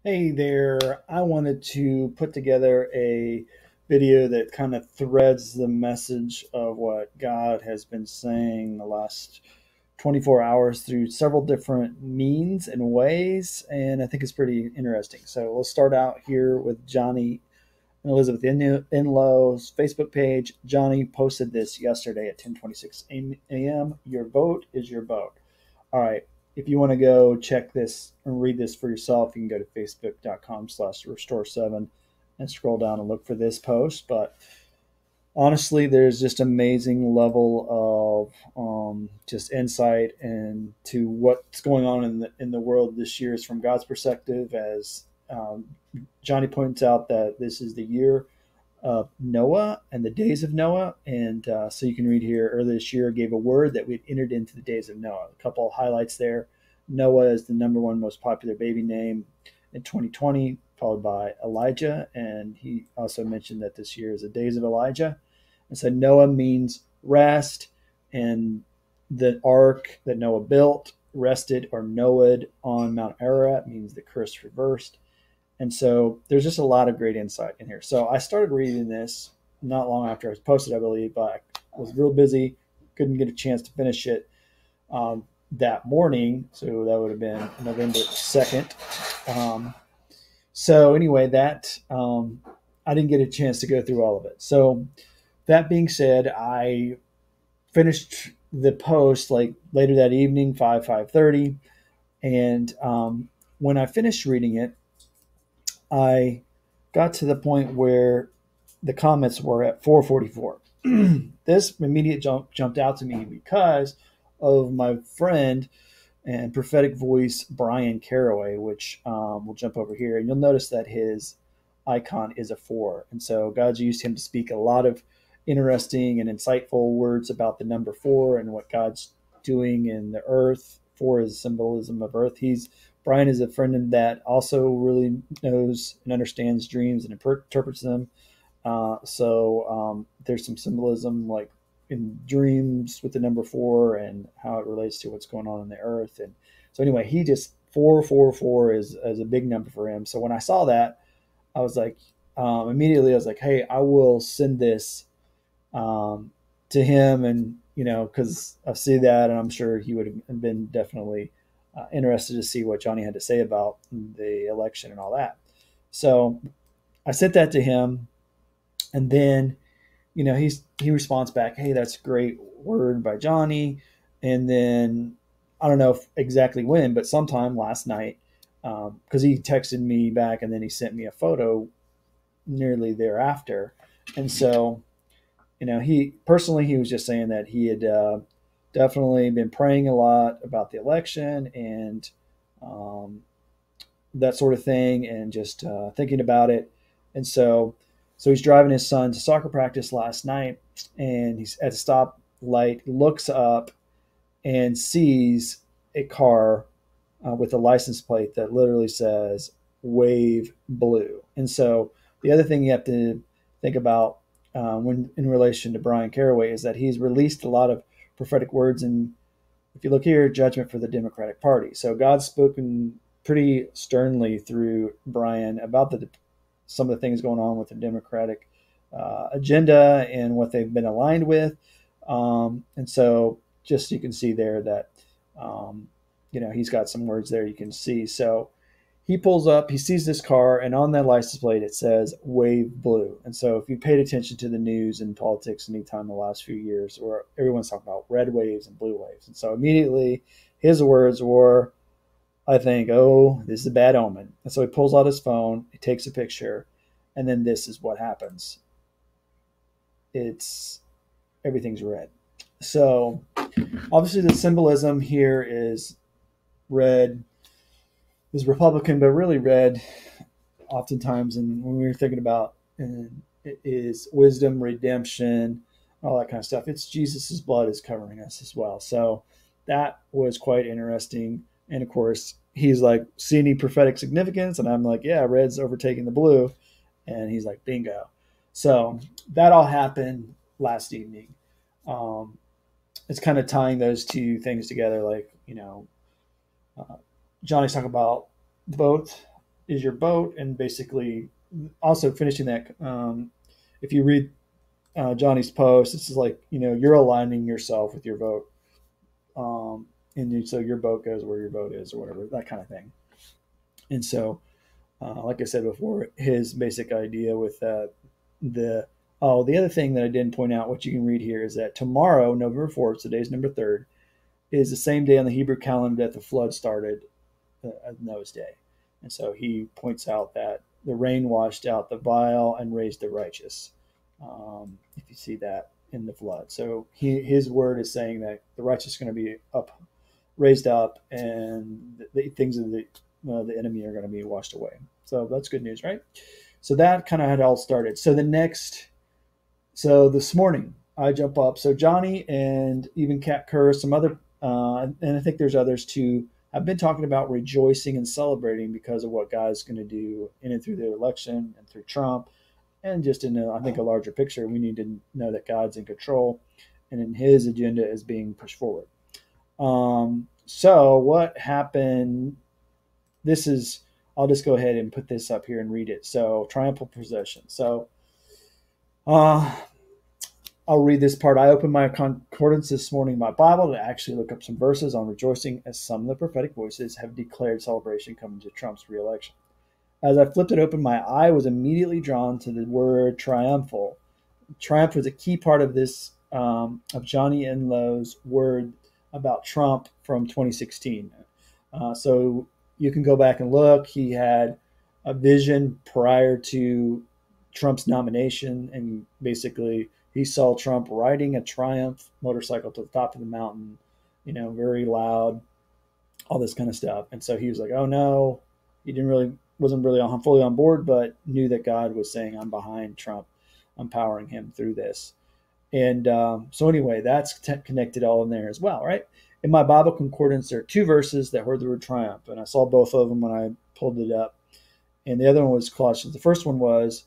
Hey there. I wanted to put together a video that kind of threads the message of what God has been saying the last 24 hours through several different means and ways. And I think it's pretty interesting. So we'll start out here with Johnny and Elizabeth Inlow's Facebook page. Johnny posted this yesterday at 10:26 a.m. Your vote is your vote. All right. If you want to go check this and read this for yourself, you can go to facebook.com/restore7 and scroll down and look for this post. But honestly, there's just amazing level of just insight into what's going on in the world this year is from God's perspective. As Johnny points out, that this is the year of Noah and the days of Noah. And so you can read here, earlier this year gave a word that we'd entered into the days of Noah. A couple of highlights there. Noah is the number one most popular baby name in 2020, followed by Elijah. And he also mentioned that this year is the days of Elijah. And so Noah means rest. And the ark that Noah built rested or Noed on Mount Ararat, means the curse reversed. And so there's just a lot of great insight in here. So I started reading this not long after it was posted, I believe, but I was real busy, couldn't get a chance to finish it that morning. So that would have been November 2nd. Um, so anyway, that I didn't get a chance to go through all of it. So that being said, I finished the post like later that evening, 5:30, and when I finished reading it, I got to the point where the comments were at 444. This immediate jumped out to me because of my friend and prophetic voice Brian Caraway, which we'll jump over here, and you'll notice that his icon is a four, and so God's used him to speak a lot of interesting and insightful words about the number four and what God's doing in the earth. Four is symbolism of earth. He's Brian is a friend that also really knows and understands dreams and interprets them. So there's some symbolism like in dreams with the number four and how it relates to what's going on in the earth. And so anyway, he just 444 is a big number for him. So when I saw that, I was like, immediately I was like, hey, I will send this to him, and because I see that, and I'm sure he would have been definitely interested to see what Johnny had to say about the election and all that. So I sent that to him, and then he responds back, "Hey, that's a great word by Johnny." And then I don't know if exactly when, but sometime last night, because he texted me back, and then he sent me a photo nearly thereafter, and so he was just saying that he had definitely been praying a lot about the election and um, that sort of thing, and just thinking about it. And so he's driving his son to soccer practice last night, and he's at a stoplight, looks up and sees a car with a license plate that literally says "Wave Blue." And so the other thing you have to think about when in relation to Brian Caraway is that he's released a lot of prophetic words, and if you look here, judgment for the Democratic Party. So God's spoken pretty sternly through Brian about some of the things going on with the Democratic agenda and what they've been aligned with. And so just you can see there that he's got some words there you can see. So he pulls up, he sees this car, and on that license plate it says "Wave Blue." And so if you paid attention to the news and politics anytime in the last few years, where everyone's talking about red waves and blue waves. And so immediately his words were, I think, "Oh, this is a bad omen." And so he pulls out his phone, he takes a picture, and then this is what happens. It's Everything's red. So obviously the symbolism here is red is Republican, but really red oftentimes, and when we were thinking about it is wisdom, redemption, all that kind of stuff. It's Jesus's blood is covering us as well. So that was quite interesting. And of course, he's like, "See any prophetic significance?" And I'm like, "Yeah, red's overtaking the blue." And he's like, "Bingo." So that all happened last evening. Um, it's kind of tying those two things together, like uh, Johnny's talking about both is your boat, and basically also finishing that. If you read Johnny's post, it's like you're aligning yourself with your vote, and so your boat goes where your vote is, or whatever, that kind of thing. And so, like I said before, his basic idea with the other thing that I didn't point out, what you can read here, is that tomorrow, November 4th, today's number 3rd, is the same day on the Hebrew calendar that the flood started, Noah's day. And so he points out that the rain washed out the vile and raised the righteous. If you see that in the flood, so his word is saying that the righteous is going to be raised up, and the things of the enemy are going to be washed away. So that's good news, right? So that kind of had all started. So this morning I jump up. So Johnny and even Kat Kerr, some other, and I think there's others too, I've been talking about rejoicing and celebrating because of what God's going to do in and through the election and through Trump, and just in I think a larger picture. We need to know that God's in control, and in His agenda is being pushed forward. So what happened? This is. I'll just go ahead and put this up here and read it. So triumphal procession. So I'll read this part. I opened my concordance this morning, my Bible, to actually look up some verses on rejoicing, as some of the prophetic voices have declared celebration coming to Trump's reelection. As I flipped it open, my eye was immediately drawn to the word triumphal. Triumph was a key part of this, of Johnny Enlow's word about Trump from 2016. So you can go back and look. He had a vision prior to Trump's nomination, and basically he saw Trump riding a Triumph motorcycle to the top of the mountain, very loud, all this kind of stuff. And so he was like, "Oh no," he wasn't really fully on board, but knew that God was saying, "I'm behind Trump, I'm powering him through this." And so anyway, that's connected all in there as well, right? In my Bible concordance, there are two verses that word the word triumph, and I saw both of them when I pulled it up. And the other one was Colossians. The first one was,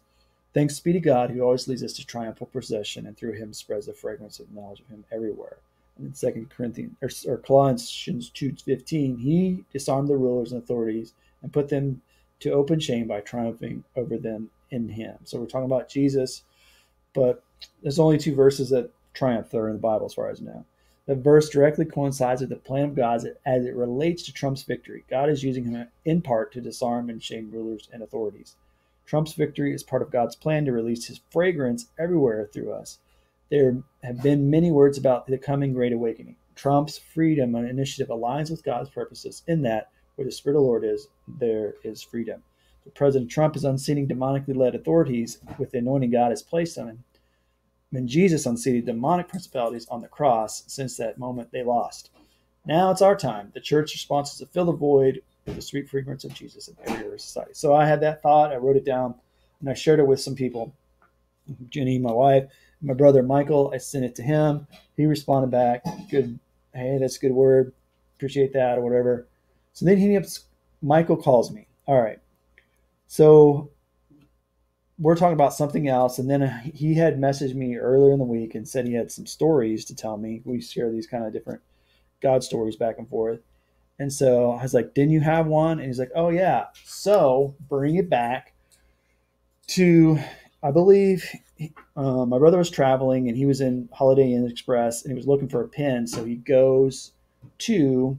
"Thanks be to God who always leads us to triumphal procession, and through him spreads the fragrance of knowledge of him everywhere." And in 2 Corinthians or Colossians 2:15, he disarmed the rulers and authorities and put them to open shame by triumphing over them in him. So we're talking about Jesus, but there's only two verses that triumph that are in the Bible as far as I know. The verse directly coincides with the plan of God as it relates to Trump's victory. God is using him in part to disarm and shame rulers and authorities. Trump's victory is part of God's plan to release his fragrance everywhere through us. There have been many words about the coming Great Awakening. Trump's freedom and initiative aligns with God's purposes in that where the Spirit of the Lord is, there is freedom. So President Trump is unseating demonically led authorities with the anointing God has placed on him. When Jesus unseated demonic principalities on the cross, since that moment they lost. Now it's our time. The church response is to fill the void with the sweet fragrance of Jesus in every area of society. So I had that thought. I wrote it down, and I shared it with some people. Jenny, my wife, my brother Michael. I sent it to him. He responded back, "Good. Hey, that's a good word. Appreciate that," or whatever. So then Michael calls me. All right. So we're talking about something else, and then he had messaged me earlier in the week and said he had some stories to tell me. We share these kind of different God stories back and forth. And so I was like, "Didn't you have one?" And he's like, "Oh yeah." So bring it back to, I believe, my brother was traveling and he was in Holiday Inn Express and he was looking for a pen. So he goes to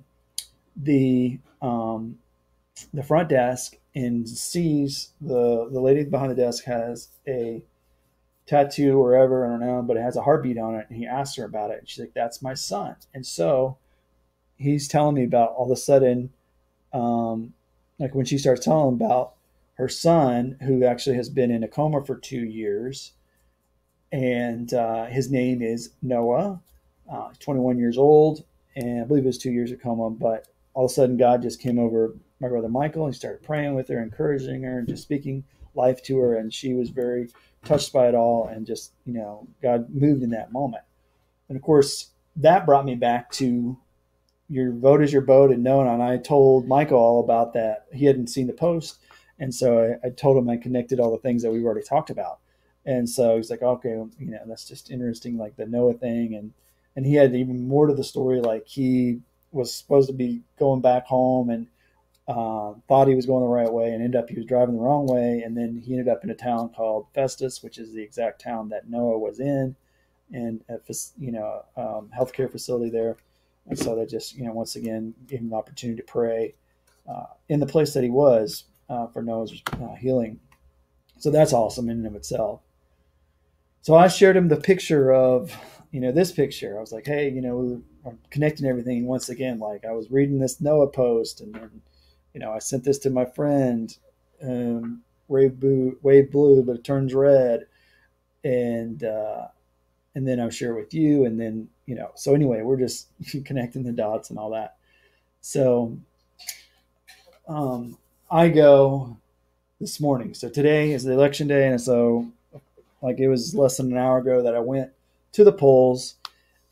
the front desk and sees the lady behind the desk has a tattoo or whatever, I don't know, but it has a heartbeat on it. And he asks her about it. And she's like, "That's my son." And so he's telling me about all of a sudden, like when she starts telling him about her son, who actually has been in a coma for 2 years. And his name is Noah, 21 years old. And I believe it was 2 years of coma, but all of a sudden God just came over my brother Michael and he started praying with her, encouraging her, and just speaking life to her. And she was very touched by it all. And just, God moved in that moment. And of course, that brought me back to your vote is your boat. And Noah and I told Michael all about that. He hadn't seen the post. And so I told him I connected all the things that we've already talked about. And so he's like, "Okay, that's just interesting, like the Noah thing." And he had even more to the story. Like he was supposed to be going back home and thought he was going the right way and ended up he was driving the wrong way. And then he ended up in a town called Festus, which is the exact town that Noah was in, and a healthcare facility there. And so they just once again gave him the opportunity to pray in the place that he was for Noah's healing. So that's awesome in and of itself. So I shared him the picture of, this picture. I was like, hey, I'm connecting everything once again. Like I was reading this Noah post, and then, I sent this to my friend, wave blue, but it turns red, and then I'll share it with you, and then So anyway, we're just connecting the dots and all that. So I go this morning. So today is the election day, and so like it was less than an hour ago that I went to the polls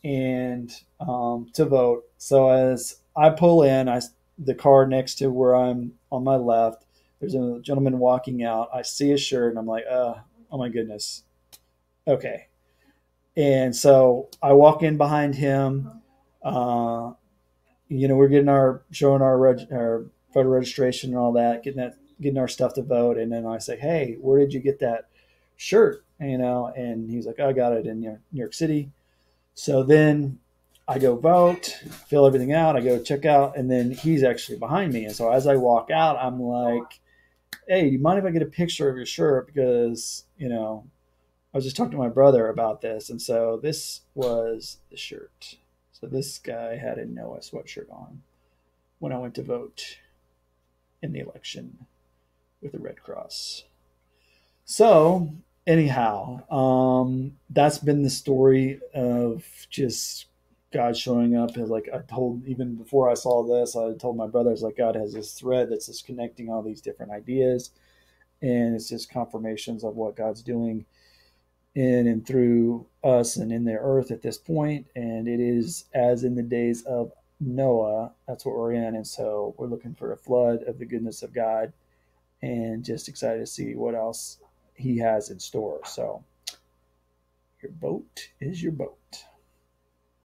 and to vote. So as I pull in, the car next to where I'm on my left, there's a gentleman walking out. I see his shirt, and I'm like, oh my goodness, okay. And so I walk in behind him. We're showing our photo registration and all that, getting our stuff to vote. And then I say, hey, where did you get that shirt? And he's like, I got it in New York City. So then I go vote, fill everything out. I go check out, and then he's actually behind me. And so as I walk out, I'm like, hey, do you mind if I get a picture of your shirt? Because, I was just talking to my brother about this. And so this was the shirt. So this guy had a Noah sweatshirt on when I went to vote in the election with the Red Cross. So anyhow, that's been the story of just God showing up. Like I told, even before I saw this, I told my brothers, like God has this thread that's just connecting all these different ideas, and it's just confirmations of what God's doing in and through us and in the earth at this point. And it is as in the days of Noah. That's what we're in. And so we're looking for a flood of the goodness of God, and just excited to see what else he has in store. So your boat is your boat.